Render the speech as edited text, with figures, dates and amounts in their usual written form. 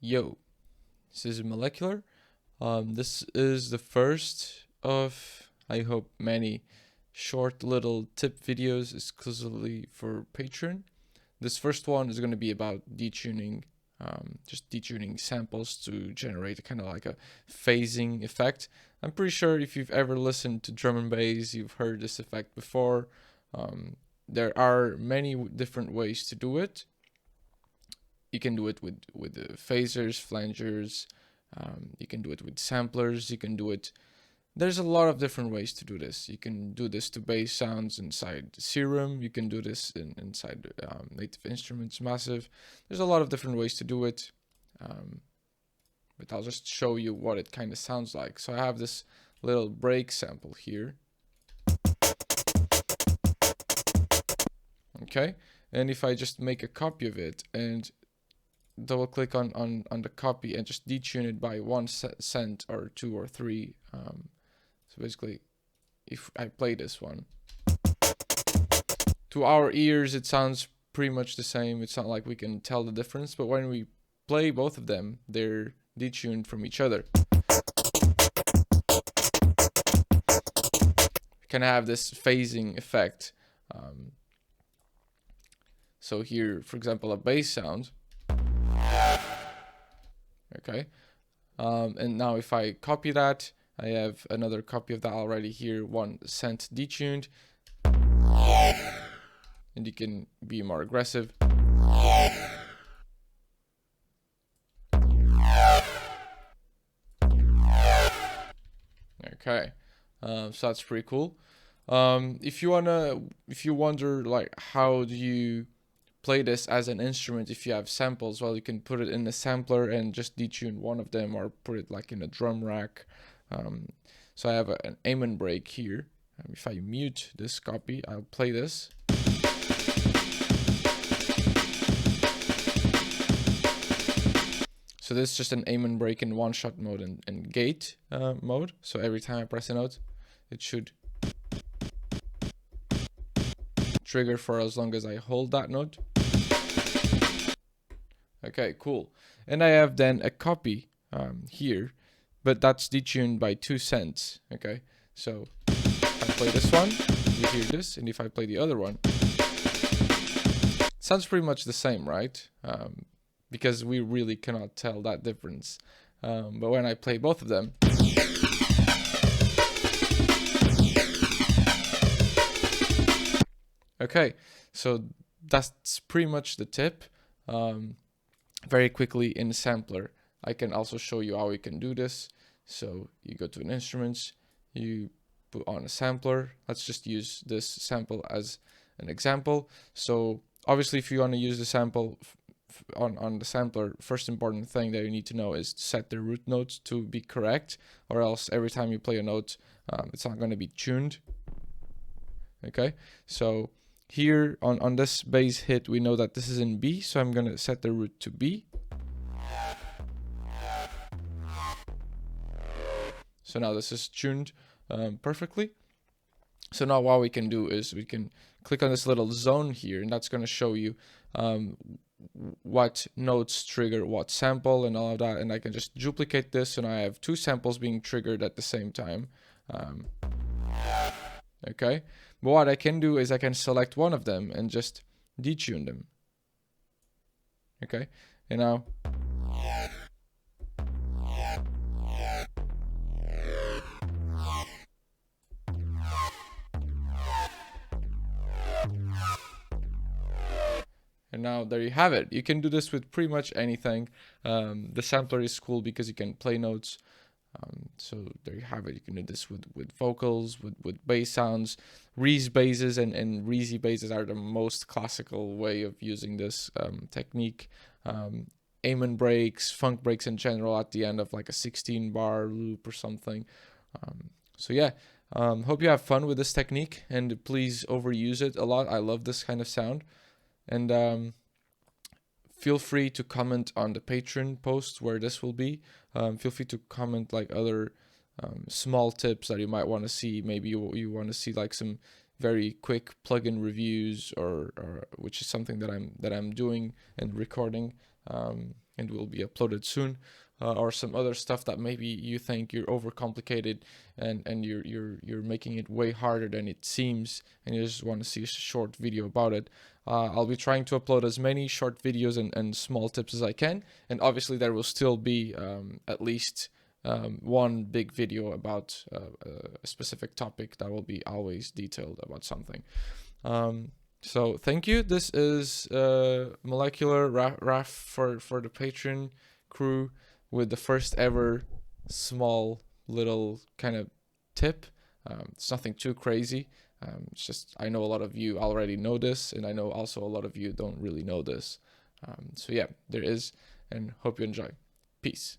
Yo, this is Molecular. This is the first of, I hope, many short little tip videos exclusively for Patreon. This first one is going to be about detuning, just detuning samples to generate kind of like a phasing effect. I'm pretty sure if you've ever listened to drum and bass, you've heard this effect before. There are many different ways to do it. You can do it with phasers, flangers. You can do it with samplers. You can do it. There's a lot of different ways to do this. You can do this to bass sounds inside Serum. You can do this inside Native Instruments Massive. There's a lot of different ways to do it. But I'll just show you what it kind of sounds like. So I have this little break sample here. Okay, and if I just make a copy of it and double click on the copy and just detune it by 1 cent or 2 or 3. So basically, if I play this one, to our ears it sounds pretty much the same. It's not like we can tell the difference, but when we play both of them, they're detuned from each other. We can have this phasing effect. So here, for example, a bass sound. Okay, and now if I copy that, I have another copy of that already here, 1 cent detuned, and you can be more aggressive. Okay, so that's pretty cool. If you wonder like how do you play this as an instrument if you have samples, well, you can put it in a sampler and just detune one of them, or put it like in a drum rack. So I have an aim break here. If I mute this copy, I'll play this. So this is just an aim break in one-shot mode and gate mode. So every time I press a note, it should trigger for as long as I hold that note. Okay, cool. And I have then a copy here, but that's detuned by 2 cents. Okay, so if I play this one, you hear this, and if I play the other one, it sounds pretty much the same, right? Because we really cannot tell that difference. But when I play both of them, okay, so that's pretty much the tip. Very quickly in sampler, I can also show you how we can do this. So you go to an instruments, you put on a sampler. Let's just use this sample as an example. So obviously, if you want to use the sample on the sampler, first important thing that you need to know is to set the root notes to be correct, or else every time you play a note, it's not going to be tuned. Okay, so here on this bass hit, we know that this is in B, so I'm going to set the root to B. So now this is tuned perfectly. So now what we can do is we can click on this little zone here, and that's going to show you what notes trigger what sample and all of that. And I can just duplicate this, and I have 2 samples being triggered at the same time. Okay, but what I can do is I can select one of them and just detune them. Okay, and now there you have it. You can do this with pretty much anything. The sampler is cool because you can play notes. So there you have it. You can do this with vocals, with bass sounds. Reese basses and Reezy basses are the most classical way of using this technique. Amen breaks, funk breaks in general at the end of like a 16-bar loop or something. So yeah, hope you have fun with this technique, and please overuse it a lot. I love this kind of sound. And feel free to comment on the Patreon post where this will be. Feel free to comment like other small tips that you might want to see. Maybe you want to see like some very quick plugin reviews, or which is something that I'm doing and recording. and will be uploaded soon. Or some other stuff that maybe you think you're overcomplicated, and you're making it way harder than it seems, and you just want to see a short video about it. I'll be trying to upload as many short videos and small tips as I can, and obviously there will still be at least one big video about a specific topic that will be always detailed about something. So thank you. This is Molecular Raf for the Patreon crew, with the first ever small little kind of tip. It's nothing too crazy. It's just, I know a lot of you already know this, and I know also a lot of you don't really know this. So yeah, there is, and hope you enjoy. Peace.